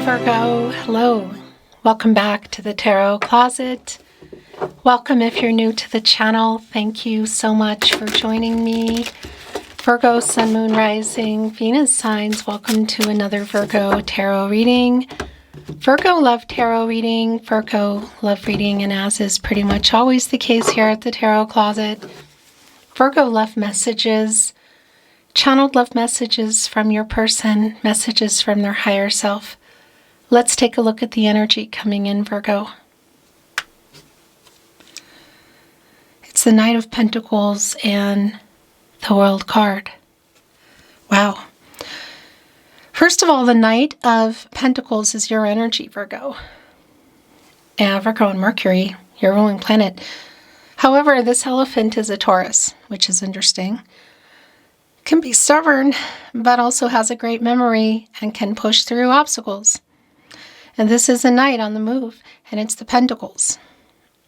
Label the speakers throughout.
Speaker 1: Virgo. Hello. Welcome back to the Tarot Closet. Welcome if you're new to the channel. Thank you so much for joining me. Virgo, Sun, Moon, Rising, Venus signs. Welcome to another Virgo Tarot reading. Virgo love tarot reading, Virgo love reading, and as is pretty much always the case here at the Tarot Closet, Virgo love messages, channeled love messages from your person, messages from their higher self. Let's take a look at the energy coming in, Virgo. It's the Knight of Pentacles and the World card. Wow. First of all, the Knight of Pentacles is your energy, Virgo. Yeah, Virgo and Mercury, your ruling planet. However, this elephant is a Taurus, which is interesting. Can be stubborn, but also has a great memory and can push through obstacles. And this is a knight on the move, and it's the Pentacles,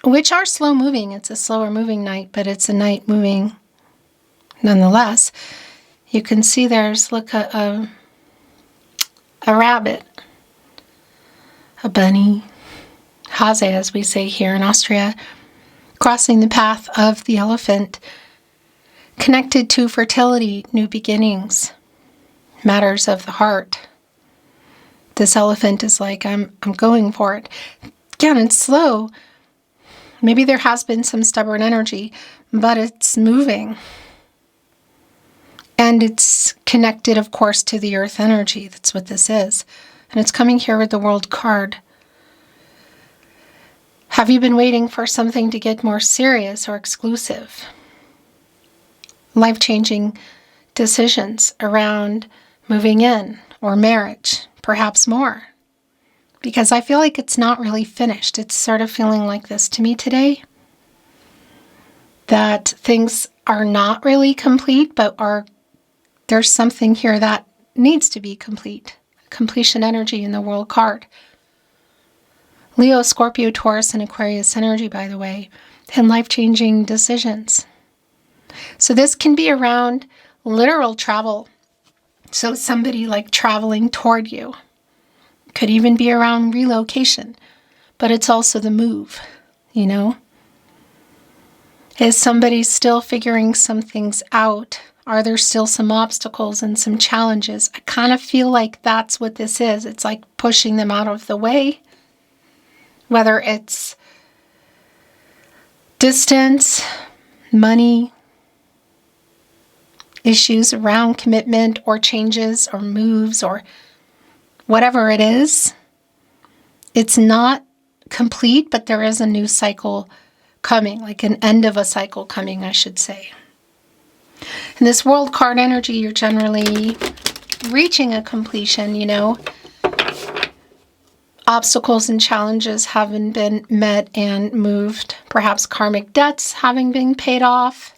Speaker 1: which are slow moving. It's a slower moving knight, but it's a knight moving nonetheless. You can see there's, look, a rabbit, a bunny, Hase, as we say here in Austria, crossing the path of the elephant, connected to fertility, new beginnings, matters of the heart. This elephant is like, I'm going for it. Again, it's slow. Maybe there has been some stubborn energy, but it's moving. And it's connected, of course, to the earth energy. That's what this is. And it's coming here with the World card. Have you been waiting for something to get more serious or exclusive? Life-changing decisions around moving in or marriage, perhaps more. Because I feel like it's not really finished. It's sort of feeling like this to me today. That things are not really complete, but there's something here that needs to be complete. Completion energy in the World card. Leo, Scorpio, Taurus, and Aquarius energy, by the way. And life-changing decisions. So this can be around literal travel. So somebody like traveling toward you. Could even be around relocation. But it's also the move, you know. Is somebody still figuring some things out? Are there still some obstacles and some challenges? I kind of feel like that's what this is. It's like pushing them out of the way. Whether it's distance, money, issues around commitment or changes or moves or whatever it is. It's not complete, but there is a new cycle coming, like an end of a cycle coming, I should say. In this World card energy, you're generally reaching a completion, you know. Obstacles and challenges having been met and moved. Perhaps karmic debts having been paid off.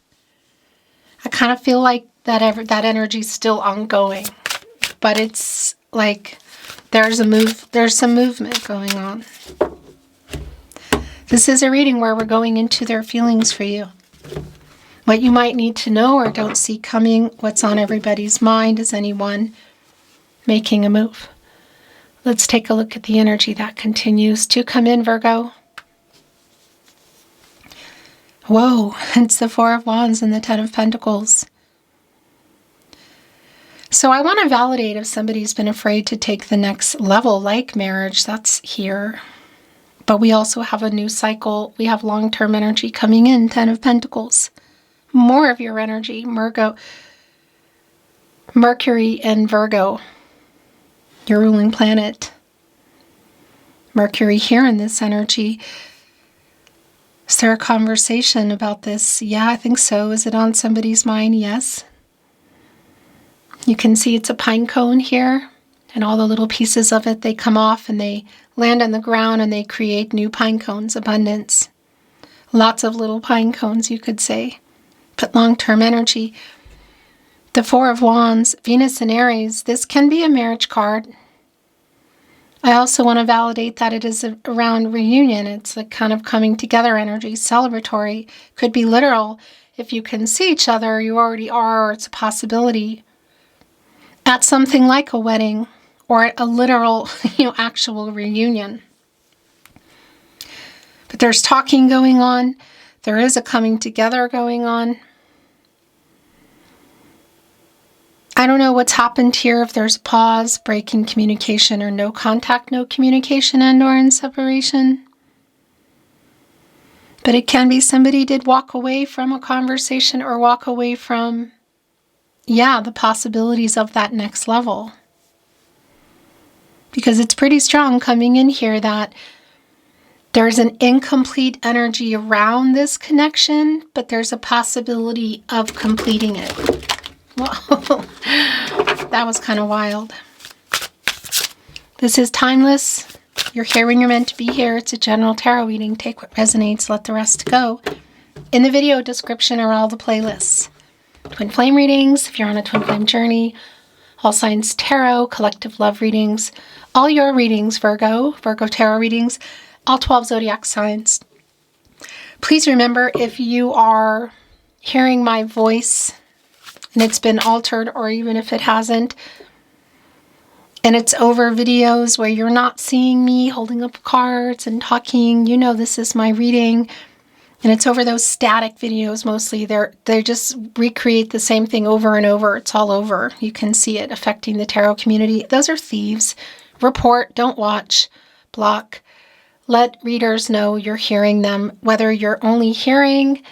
Speaker 1: I kind of feel like that energy is still ongoing, but it's like there's some movement going on. This is a reading where we're going into their feelings for you. What you might need to know or don't see coming, what's on everybody's mind, is anyone making a move. Let's take a look at the energy that continues to come in, Virgo. Whoa, it's the Four of Wands and the Ten of Pentacles. So I want to validate if somebody's been afraid to take the next level, like marriage, that's here. But we also have a new cycle. We have long-term energy coming in, Ten of Pentacles. More of your energy, Mercury and Virgo, your ruling planet. Mercury here in this energy. Is there a conversation about this? Yeah, I think so. Is it on somebody's mind? Yes. You can see it's a pine cone here, and all the little pieces of it, they come off and they land on the ground and they create new pine cones, abundance. Lots of little pine cones, you could say. But long-term energy. The Four of Wands, Venus and Aries, this can be a marriage card. I also want to validate that it is around reunion. It's like kind of coming together energy, celebratory. Could be literal. If you can see each other, you already are, or it's a possibility. At something like a wedding or a literal, actual reunion. But there's talking going on. There is a coming together going on. I don't know what's happened here, if there's a pause, break in communication, or no contact, no communication, and or in separation. But it can be somebody did walk away from a conversation or walk away from, the possibilities of that next level. Because it's pretty strong coming in here that there's an incomplete energy around this connection, but there's a possibility of completing it. Whoa, that was kind of wild. This is timeless. You're here when you're meant to be here. It's a general tarot reading. Take what resonates, let the rest go. In the video description are all the playlists. Twin flame readings, if you're on a twin flame journey. All signs tarot, collective love readings. All your readings, Virgo tarot readings. All 12 zodiac signs. Please remember, if you are hearing my voice and it's been altered, or even if it hasn't, and it's over videos where you're not seeing me holding up cards and talking, this is my reading. And it's over those static videos mostly. They just recreate the same thing over and over. It's all over. You can see it affecting the tarot community. Those are thieves. Report, don't watch, block. Let readers know you're hearing them, whether you're only hearing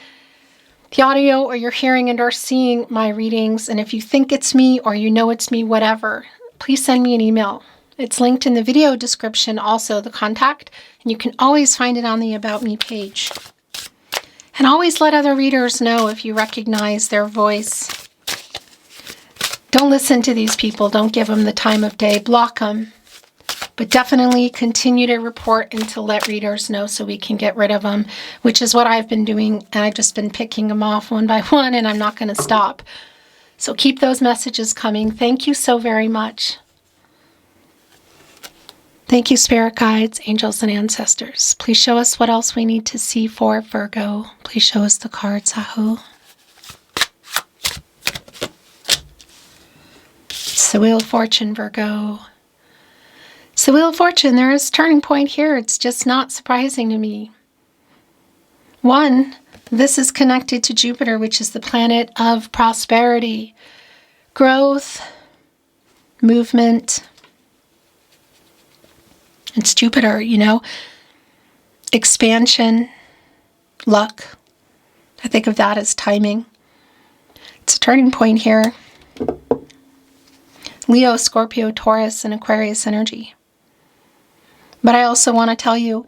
Speaker 1: the audio or you're hearing and or seeing my readings. And if you think it's me or it's me, whatever, please send me an email. It's linked in the video description, also the contact, and you can always find it on the About Me page. And always let other readers know if you recognize their voice. Don't listen to these people. Don't give them the time of day. Block them. But definitely continue to report and to let readers know so we can get rid of them, which is what I've been doing. And I've just been picking them off one by one, and I'm not going to stop. So keep those messages coming. Thank you so very much. Thank you, spirit guides, angels, and ancestors. Please show us what else we need to see for Virgo. Please show us the cards, Ahu. It's the Wheel of Fortune, Virgo. It's the Wheel of Fortune. There is a turning point here. It's just not surprising to me. One, this is connected to Jupiter, which is the planet of prosperity, growth, movement. It's Jupiter, expansion, luck. I think of that as timing. It's a turning point here. Leo, Scorpio, Taurus, and Aquarius energy. But I also want to tell you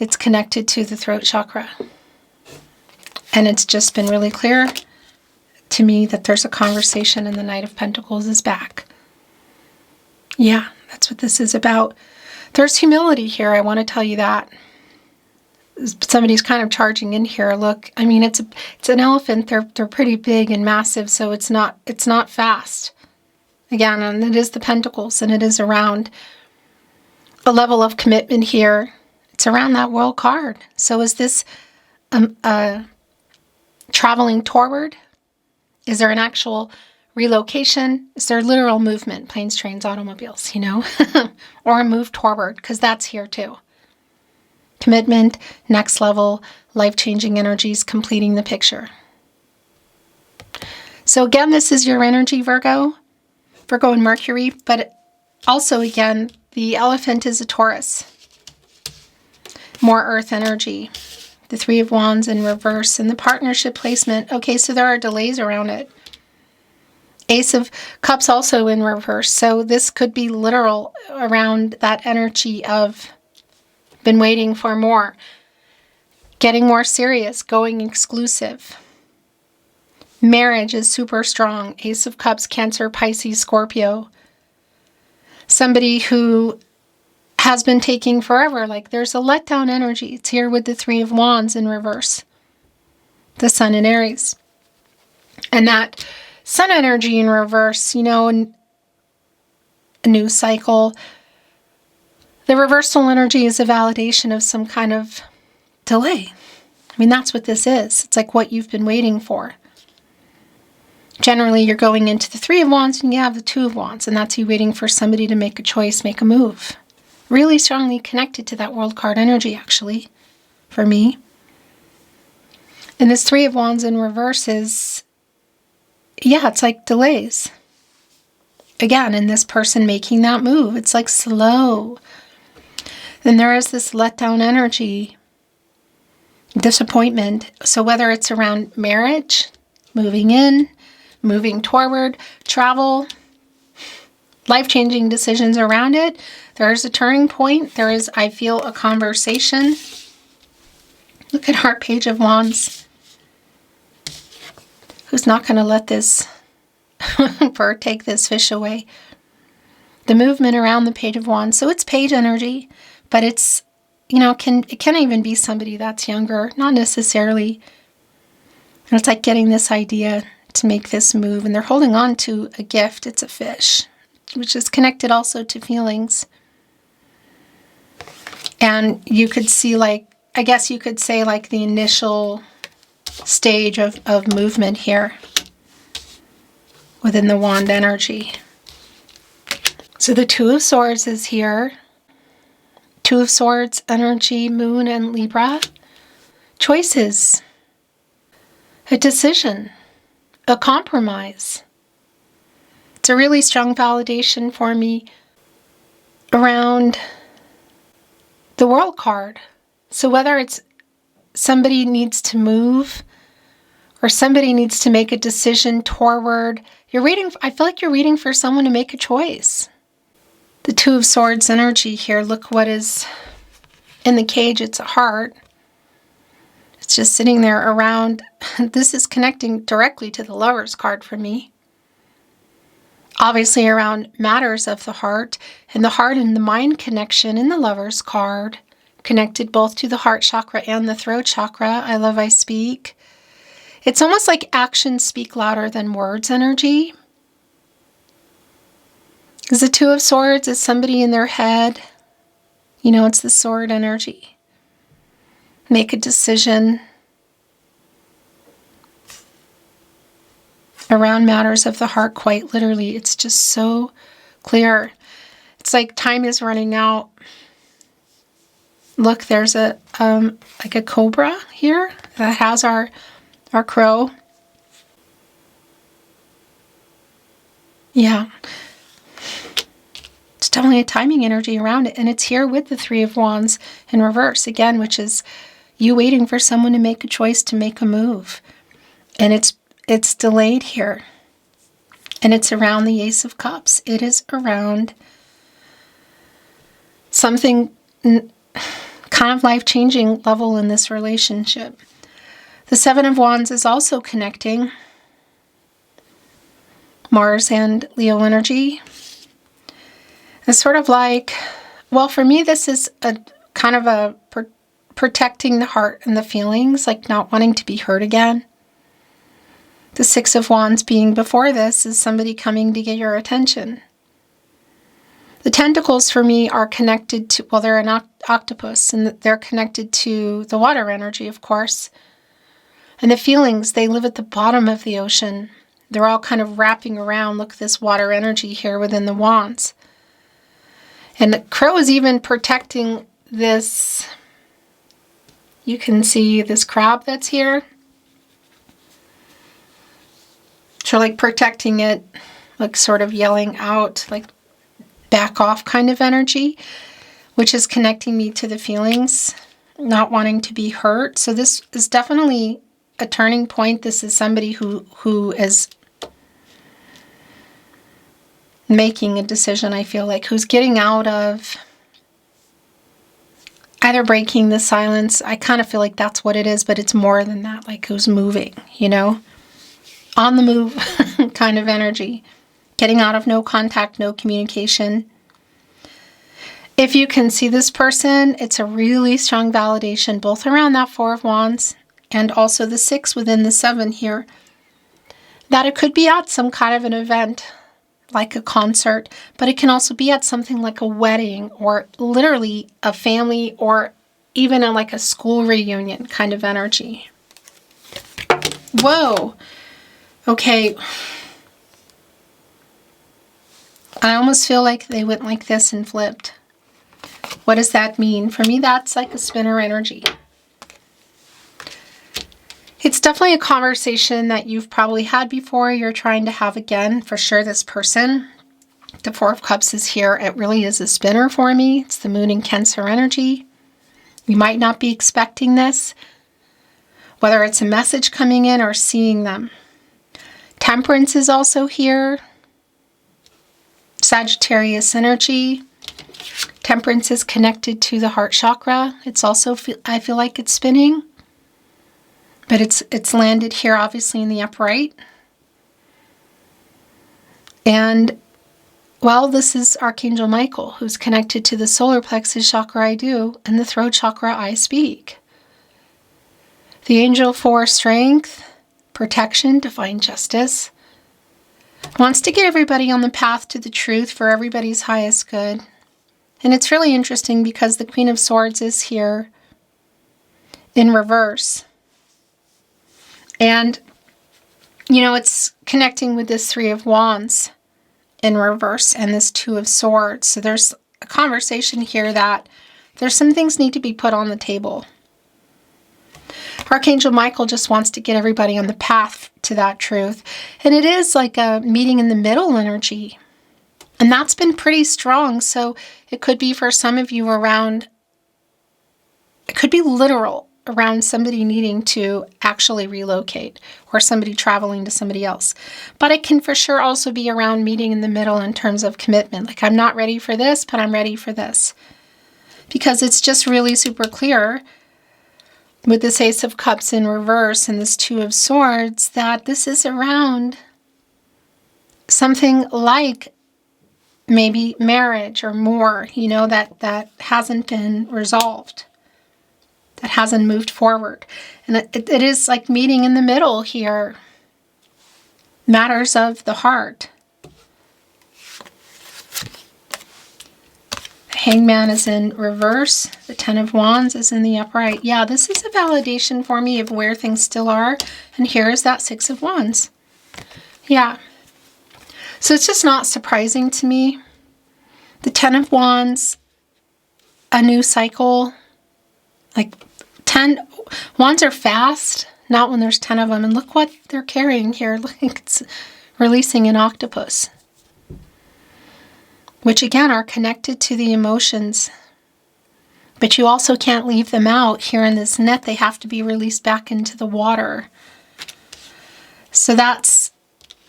Speaker 1: it's connected to the throat chakra. And it's just been really clear to me that there's a conversation, and the Knight of Pentacles is back. Yeah, that's what this is about. There's humility here, I want to tell you that. Somebody's kind of charging in here. Look, I mean, it's an elephant. They're pretty big and massive, so it's not fast. Again, and it is the Pentacles, and it is around a level of commitment here. It's around that World card. So is this traveling toward? Is there an actual relocation? Is there literal movement? Planes, trains, automobiles, or a move toward, because that's here too. Commitment, next level, life-changing energies, completing the picture. So again, this is your energy, Virgo and Mercury, but also again, the elephant is a Taurus. More earth energy. The Three of Wands in reverse, and the partnership placement. Okay, so there are delays around it. Ace of Cups also in reverse. So this could be literal around that energy of been waiting for more. Getting more serious, going exclusive. Marriage is super strong. Ace of Cups, Cancer, Pisces, Scorpio. Somebody who has been taking forever. Like there's a letdown energy. It's here with the Three of Wands in reverse. The Sun in Aries. And that Sun energy in reverse, a new cycle. The reversal energy is a validation of some kind of delay. I mean, that's what this is. It's like what you've been waiting for. Generally, you're going into the Three of Wands and you have the Two of Wands, and that's you waiting for somebody to make a choice, make a move. Really strongly connected to that World card energy, actually, for me. And this Three of Wands in reverse is, yeah, it's like delays. Again, in this person making that move, it's like slow. Then there is this letdown energy, disappointment. So whether it's around marriage, moving in, moving toward, travel, life-changing decisions around it, there is a turning point. There is, I feel, a conversation. Look at our Page of Wands. Who's not going to let this bird take this fish away? The movement around the Page of Wands. So it's page energy, but it's, you know, it can even be somebody that's younger, not necessarily. And it's like getting this idea to make this move, and they're holding on to a gift. It's a fish, which is connected also to feelings. And you could see, like, I guess you could say, like, the initial stage of movement here within the wand energy. So the Two of Swords is here. Two of Swords energy, Moon and Libra. Choices. A decision. A compromise. It's a really strong validation for me around the World card. So whether it's somebody needs to move or somebody needs to make a decision toward, I feel like you're reading for someone to make a choice. The Two of Swords energy here, look what is in the cage. It's a heart. It's just sitting there around. This is connecting directly to the Lover's card for me. Obviously around matters of the heart, and the heart and the mind connection in the Lover's card, connected both to the heart chakra and the throat chakra. I love, I speak. It's almost like actions speak louder than words energy. Because the Two of Swords is somebody in their head. You know, it's the sword energy. Make a decision around matters of the heart, quite literally. It's just so clear. It's like time is running out. Look, there's a like a cobra here that has our crow. Yeah. It's definitely a timing energy around it, and it's here with the Three of Wands in reverse again, which is you waiting for someone to make a choice, to make a move. And it's delayed here. And it's around the Ace of Cups. It is around something kind of life-changing level in this relationship. The Seven of Wands is also connecting Mars and Leo energy. It's sort of like, well, for me, this is a kind of a protecting the heart and the feelings, like not wanting to be hurt again. The Six of Wands being before this is somebody coming to get your attention. The tentacles for me are connected to, well, they're an octopus, and they're connected to the water energy, of course. And the feelings, they live at the bottom of the ocean. They're all kind of wrapping around. Look at this water energy here within the wands. And the crow is even protecting this. You can see this crab that's here. So like protecting it, like sort of yelling out, like back off kind of energy, which is connecting me to the feelings, not wanting to be hurt. So this is definitely a turning point. This is somebody who is making a decision, I feel like, who's getting out of either breaking the silence. I kind of feel like that's what it is, but it's more than that, like who's moving, you know, on the move kind of energy, getting out of no contact, no communication. If you can see this person, it's a really strong validation, both around that Four of Wands and also the Six within the Seven here, that it could be at some kind of an event, like a concert, but it can also be at something like a wedding or literally a family or even like a school reunion kind of energy. Whoa. Okay. I almost feel like they went like this and flipped. What does that mean? For me, that's like a spinner energy. It's definitely a conversation that you've probably had before, you're trying to have again. For sure, this person, the Four of Cups is here. It really is a spinner for me. It's the Moon in Cancer energy. You might not be expecting this, whether it's a message coming in or seeing them. Temperance is also here. Sagittarius energy. Temperance is connected to the heart chakra. It's also, I feel like it's spinning. But it's landed here, obviously, in the upright. And, well, this is Archangel Michael, who's connected to the solar plexus chakra, I do, and the throat chakra, I speak. The angel for strength, protection, divine justice, wants to get everybody on the path to the truth for everybody's highest good. And it's really interesting because the Queen of Swords is here in reverse. And, you know, it's connecting with this Three of Wands in reverse and this Two of Swords. So there's a conversation here that there's some things need to be put on the table. Archangel Michael just wants to get everybody on the path to that truth. And it is like a meeting in the middle energy. And that's been pretty strong. So it could be for some of you around, it could be literal, around somebody needing to actually relocate or somebody traveling to somebody else. But it can for sure also be around meeting in the middle in terms of commitment. Like, I'm not ready for this, but I'm ready for this. Because it's just really super clear with this Ace of Cups in reverse and this Two of Swords that this is around something like maybe marriage or more, you know, that hasn't been resolved, that hasn't moved forward. And it is like meeting in the middle here. Matters of the heart. The Hangman is in reverse. The Ten of Wands is in the upright. Yeah, this is a validation for me of where things still are. And here is that Six of Wands. Yeah. So it's just not surprising to me. The Ten of Wands, a new cycle. Like 10 wands are fast, not when there's 10 of them. And look what they're carrying here. Look, it's releasing an octopus, which again are connected to the emotions. But you also can't leave them out here in this net. They have to be released back into the water. So that's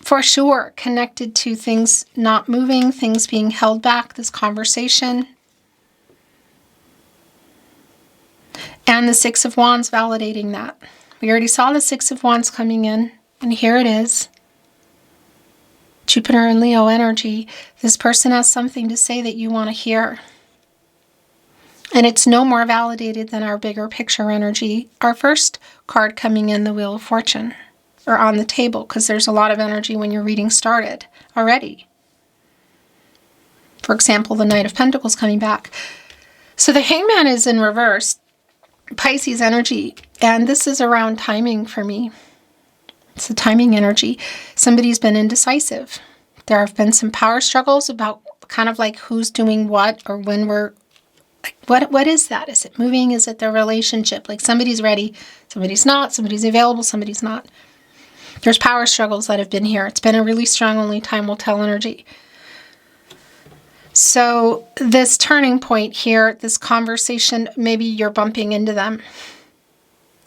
Speaker 1: for sure connected to things not moving, things being held back, this conversation. And the Six of Wands validating that. We already saw the Six of Wands coming in, and here it is. Jupiter and Leo energy. This person has something to say that you want to hear. And it's no more validated than our bigger picture energy. Our first card coming in, the Wheel of Fortune, or on the table, because there's a lot of energy when your reading started already. For example, the Knight of Pentacles coming back. So the Hangman is in reverse. Pisces energy, and this is around timing for me. It's the timing energy. Somebody's been indecisive. There have been some power struggles about kind of like who's doing what or when we're like, what is that? Is it moving? Is it the relationship? Like somebody's ready, somebody's not, somebody's available, somebody's not. There's power struggles that have been here. It's been a really strong only time will tell energy. So this turning point here, this conversation, maybe you're bumping into them.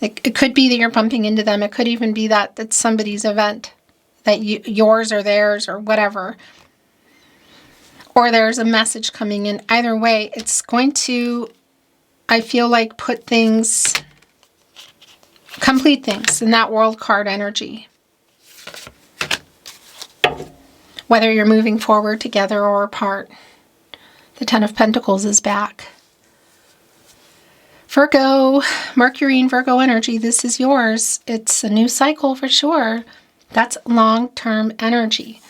Speaker 1: It could be that you're bumping into them. It could even be that it's somebody's event, that yours or theirs or whatever. Or there's a message coming in. Either way, it's going to, I feel like, put things, complete things in that World card energy. Whether you're moving forward together or apart. The Ten of Pentacles is back. Virgo, Mercury and Virgo energy, this is yours. It's a new cycle for sure. That's long-term energy.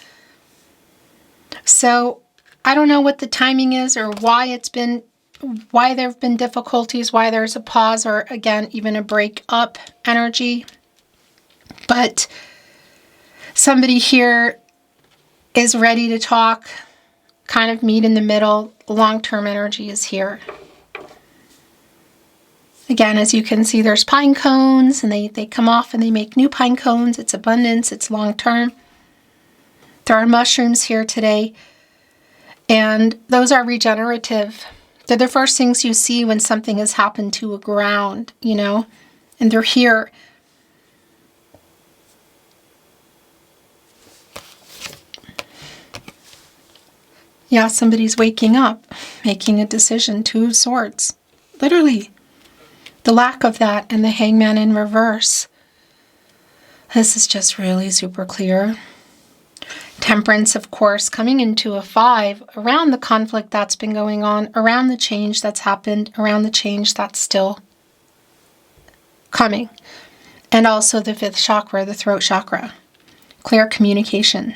Speaker 1: So I don't know what the timing is or why there have been difficulties, why there's a pause or again, even a break up energy. But Somebody here is ready to talk, kind of meet in the middle. Long-term energy is here. Again, as you can see, there's pine cones, and they come off and they make new pine cones. It's abundance, it's long-term. There are mushrooms here today, and those are regenerative. They're the first things you see when something has happened to a ground, you know, and they're here. Yeah, somebody's waking up, making a decision, 2 of Swords. Literally. The lack of that and the Hangman in reverse. This is just really super clear. Temperance, of course, coming into a 5 around the conflict that's been going on, around the change that's happened, around the change that's still coming. And also the 5th chakra, the throat chakra. Clear communication.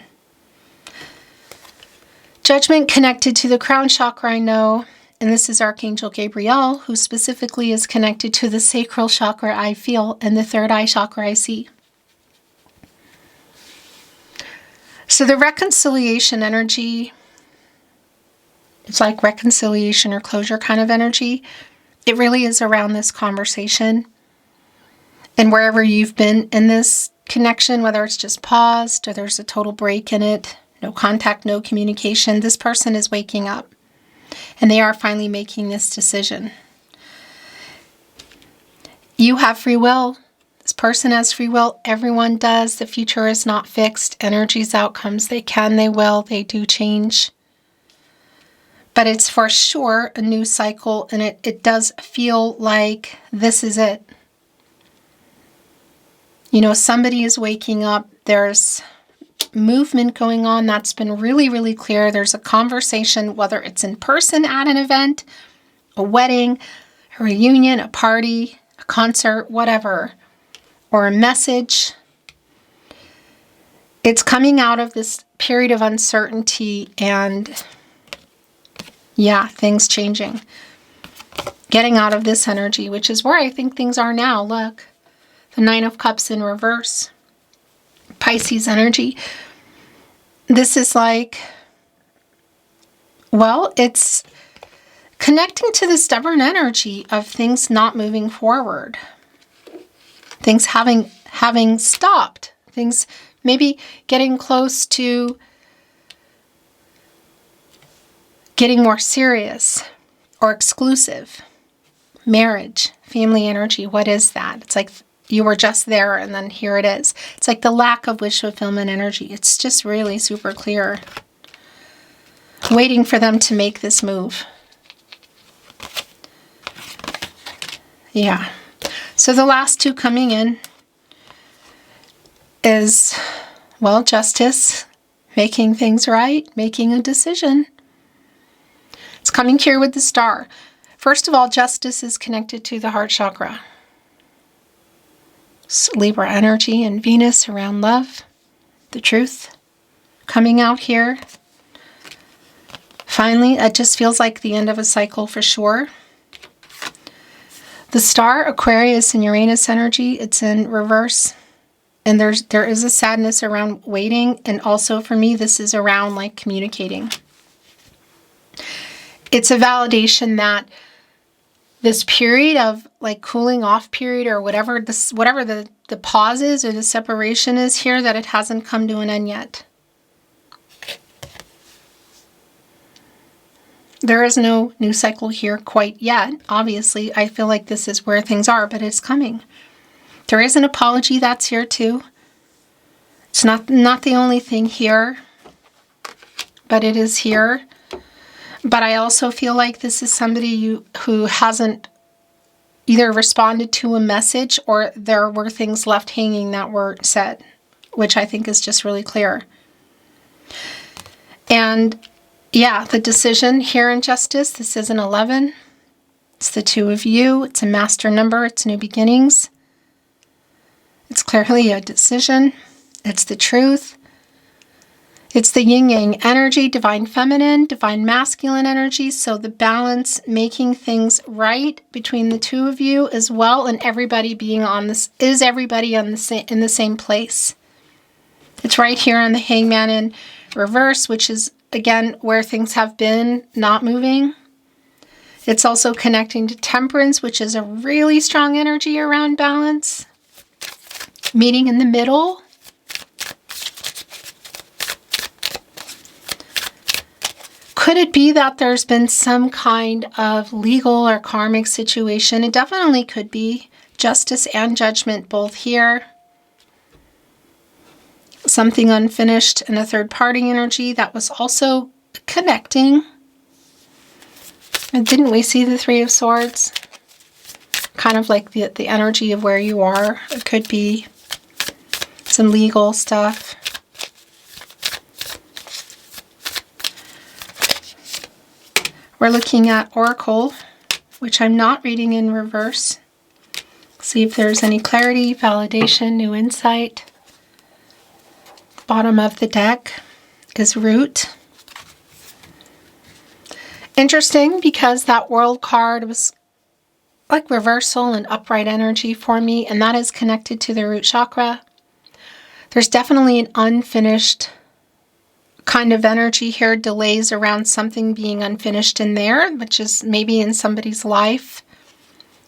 Speaker 1: Judgment connected to the crown chakra, I know. And this is Archangel Gabriel, who specifically is connected to the sacral chakra, I feel, and the 3rd eye chakra, I see. So the reconciliation energy, it's like reconciliation or closure kind of energy. It really is around this conversation. And wherever you've been in this connection, whether it's just paused or there's a total break in it, no contact, no communication, this person is waking up. And they are finally making this decision. You have free will. This person has free will. Everyone does. The future is not fixed. Energies, outcomes, they can, they will, they do change. But it's for sure a new cycle, and it does feel like this is it. You know, somebody is waking up. There's movement going on that's been really, really clear. There's a conversation, whether it's in person at an event, a wedding, a reunion, a party, a concert, whatever, or a message. It's coming out of this period of uncertainty and, yeah, things changing. Getting out of this energy, which is where I think things are now. Look, the 9 of Cups in reverse. Pisces energy. This is like, well, it's connecting to the stubborn energy of things not moving forward. Things having stopped. Things maybe getting close to getting more serious or exclusive. Marriage, family energy, what is that? It's like you were just there and then here it is. It's like the lack of wish fulfillment energy. It's just really super clear. Waiting for them to make this move. Yeah. So the last 2 coming in is, well, justice, making things right, making a decision. It's coming here with the star. First of all, justice is connected to the heart chakra. Libra energy and Venus around love, the truth, coming out here. Finally, it just feels like the end of a cycle for sure. The star, Aquarius and Uranus energy, it's in reverse. And there is a sadness around waiting. And also for me, this is around like communicating. It's a validation that this period of like cooling off period or whatever the pause is or the separation is here, that it hasn't come to an end yet. There is no new cycle here quite yet. Obviously, I feel like this is where things are, but it's coming. There is an apology that's here too. It's not the only thing here, but it is here. But I also feel like this is somebody who hasn't either responded to a message or there were things left hanging that were said, which I think is just really clear. And yeah, the decision here in justice, this is an 11. It's the 2 of you. It's a master number. It's new beginnings. It's clearly a decision. It's the truth. It's the yin-yang energy, divine feminine, divine masculine energy. So the balance, making things right between the 2 of you as well, and everybody being on this, is everybody on the same, in the same place? It's right here on the Hangman in reverse, which is, again, where things have been not moving. It's also connecting to Temperance, which is a really strong energy around balance. Meeting in the middle. Could it be that there's been some kind of legal or karmic situation? It definitely could be. Justice and Judgment both here. Something unfinished and a third-party energy that was also connecting. And didn't we see the Three of Swords? Kind of like the energy of where you are. It could be some legal stuff. We're looking at Oracle, which I'm not reading in reverse. See if there's any clarity, validation, new insight. Bottom of the deck is Root. Interesting, because that World card was like reversal and upright energy for me, and that is connected to the root chakra. There's definitely an unfinished kind of energy here, delays around something being unfinished in there, which is maybe in somebody's life,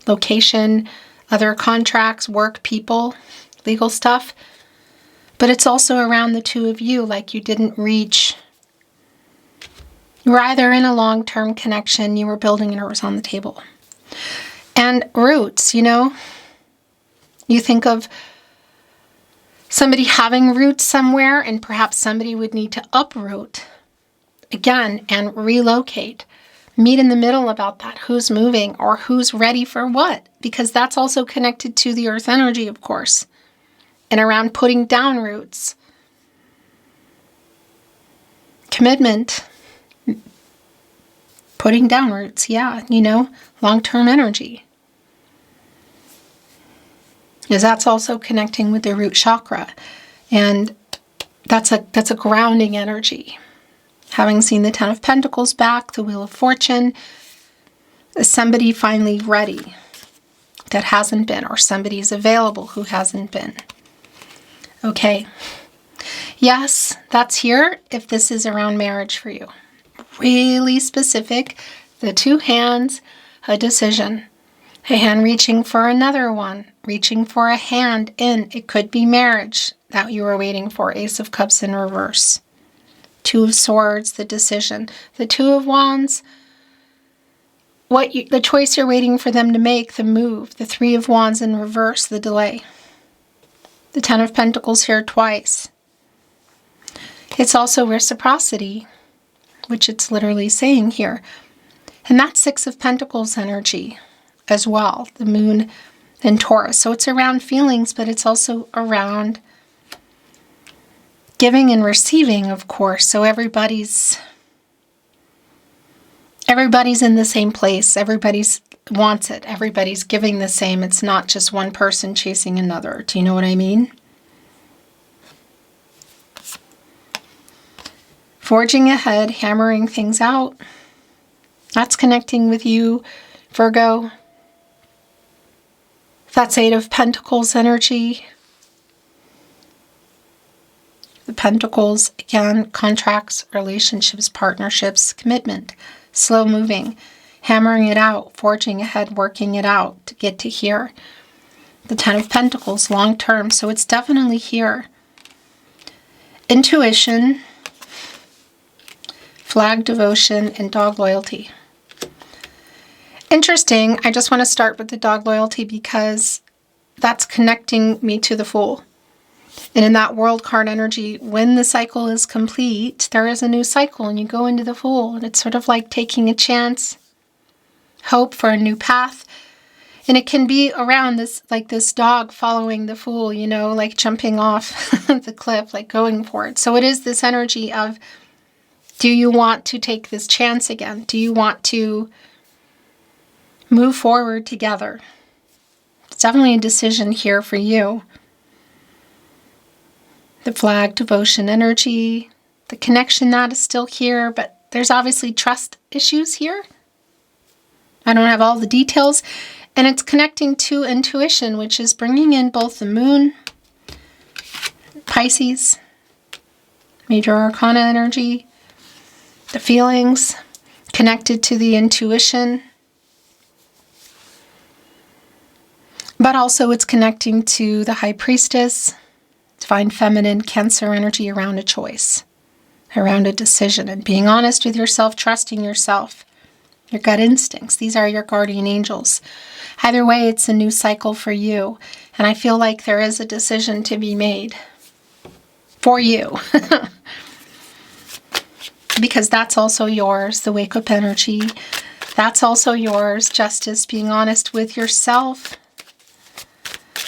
Speaker 1: location, other contracts, work, people, legal stuff. But it's also around the two of you, like you didn't reach. You were either in a long-term connection, you were building, and it was on the table. And roots, you know, you think of somebody having roots somewhere, and perhaps somebody would need to uproot again and relocate. Meet in the middle about that. Who's moving or who's ready for what? Because that's also connected to the earth energy, of course, and around putting down roots. Commitment. Putting down roots, yeah, you know, long-term energy. Because that's also connecting with the root chakra. And that's a grounding energy. Having seen the Ten of Pentacles back, the Wheel of Fortune, is somebody finally ready that hasn't been, or somebody's available who hasn't been. Okay. Yes, that's here if this is around marriage for you. Really specific. The two hands, a decision. A hand reaching for another one, reaching for a hand in. It could be marriage that you were waiting for. Ace of Cups in reverse. Two of Swords, the decision. The Two of Wands, the choice you're waiting for them to make, the move. The Three of Wands in reverse, the delay. The Ten of Pentacles here twice. It's also reciprocity, which it's literally saying here. And that's Six of Pentacles energy as well, the Moon and Taurus. So it's around feelings, but it's also around giving and receiving, of course. So everybody's in the same place. Everybody's wants it. Everybody's giving the same. It's not just one person chasing another. Do you know what I mean? Forging ahead, hammering things out. That's connecting with you, Virgo. That's Eight of Pentacles energy. The Pentacles, again, contracts, relationships, partnerships, commitment, slow moving, hammering it out, forging ahead, working it out to get to here. The Ten of Pentacles, long term, so it's definitely here. Intuition, flag devotion, and dog loyalty. Interesting. I just want to start with the dog loyalty because that's connecting me to the Fool. And in that World card energy, when the cycle is complete, there is a new cycle and you go into the Fool. And it's sort of like taking a chance, hope for a new path. And it can be around this, like this dog following the Fool, you know, like jumping off the cliff, like going for it. So it is this energy of, do you want to take this chance again? Do you want to move forward together? It's definitely a decision here for you. The flag, devotion, energy, the connection that is still here, but there's obviously trust issues here. I don't have all the details. And it's connecting to intuition, which is bringing in both the Moon, Pisces, Major Arcana energy. The feelings connected to the intuition. But also it's connecting to the High Priestess, Divine Feminine, Cancer energy around a choice, around a decision, and being honest with yourself, trusting yourself, your gut instincts. These are your guardian angels. Either way, it's a new cycle for you. And I feel like there is a decision to be made for you. Because that's also yours, the wake-up energy. That's also yours, Justice, being honest with yourself.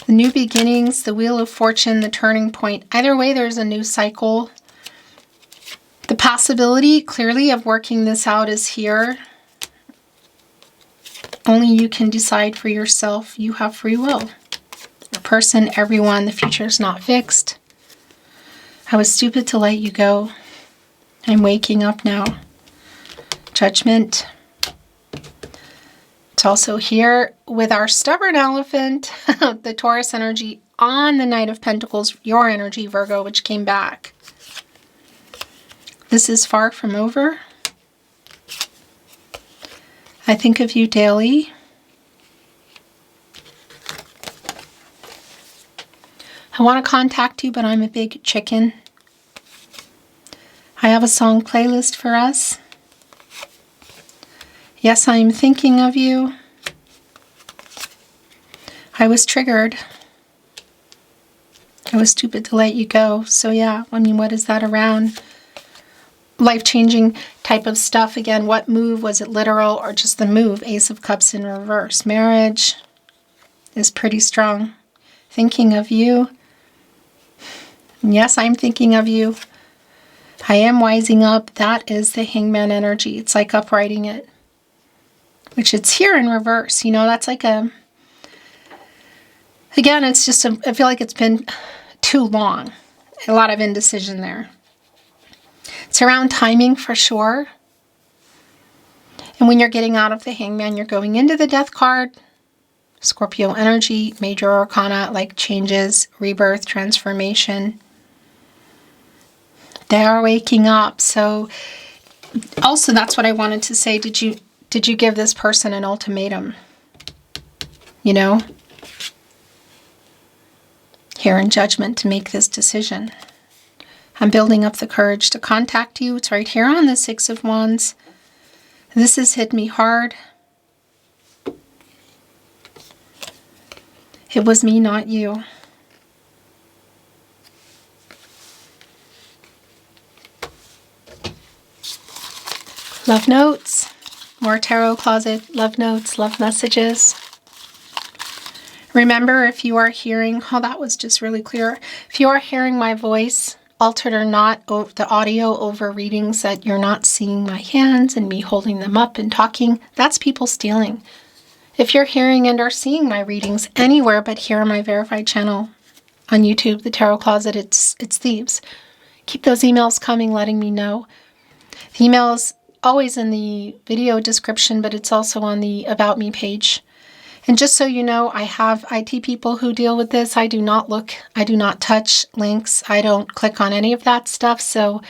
Speaker 1: The new beginnings, the Wheel of Fortune, the turning point. Either way, there's a new cycle. The possibility, clearly, of working this out is here. Only you can decide for yourself. You have free will. Your person, everyone, the future is not fixed. I was stupid to let you go. I'm waking up now. Judgment. It's also here with our stubborn elephant, the Taurus energy on the Knight of Pentacles, your energy, Virgo, which came back. This is far from over. I think of you daily. I want to contact you, but I'm a big chicken. I have a song playlist for us. Yes, I am thinking of you. I was triggered. I was stupid to let you go. So yeah, I mean, what is that around? Life-changing type of stuff. Again, what move? Was it literal or just the move? Ace of Cups in reverse. Marriage is pretty strong. Thinking of you. Yes, I'm thinking of you. I am wising up. That is the Hangman energy. It's like uprighting it. Which it's here in reverse. You know, that's like a... Again, it's just I feel like it's been too long. A lot of indecision there. It's around timing for sure. And when you're getting out of the Hangman, you're going into the Death card. Scorpio energy, Major Arcana, like changes, rebirth, transformation. They are waking up. So also that's what I wanted to say. Did you give this person an ultimatum? You know? Here in Judgment to make this decision. I'm building up the courage to contact you. It's right here on the Six of Wands. This has hit me hard. It was me, not you. Love notes. More tarot closet. Love notes. Love messages. Remember, if you are hearing... Oh, that was just really clear. If you are hearing my voice, altered or not, the audio over readings that you're not seeing my hands and me holding them up and talking, that's people stealing. If you're hearing and are seeing my readings anywhere but here on my verified channel on YouTube, the Tarot Closet, it's thieves. Keep those emails coming, letting me know. The email is always in the video description, but it's also on the About Me page. And just so you know, I have IT people who deal with this. I do not look, I do not touch links. I don't click on any of that stuff. So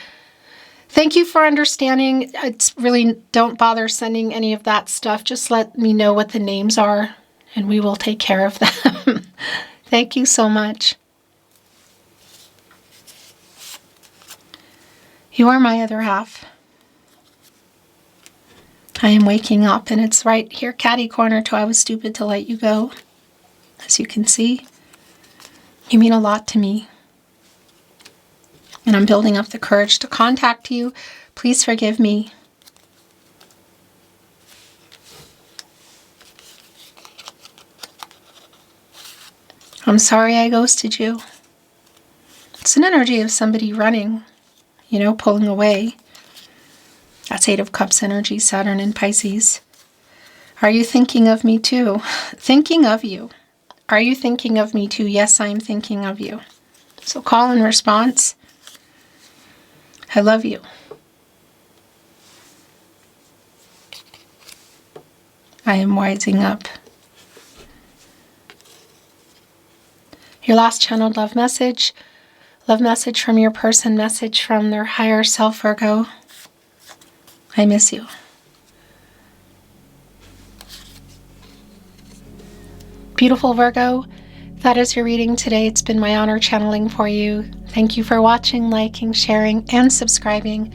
Speaker 1: thank you for understanding. It's really, don't bother sending any of that stuff. Just let me know what the names are and we will take care of them. Thank you so much. You are my other half. I am waking up, and it's right here, catty corner to I was stupid to let you go. As you can see, you mean a lot to me. And I'm building up the courage to contact you. Please forgive me. I'm sorry I ghosted you. It's an energy of somebody running, you know, pulling away. That's Eight of Cups energy, Saturn in Pisces. Are you thinking of me too? Thinking of you. Are you thinking of me too? Yes, I'm thinking of you. So call in response. I love you. I am wising up. Your last channeled love message Love message from your person, message from their higher self, Virgo. I miss you. Beautiful Virgo, that is your reading today. It's been my honor channeling for you. Thank you for watching, liking, sharing, and subscribing.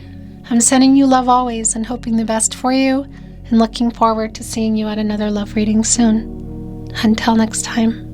Speaker 1: I'm sending you love always and hoping the best for you, and looking forward to seeing you at another love reading soon. Until next time.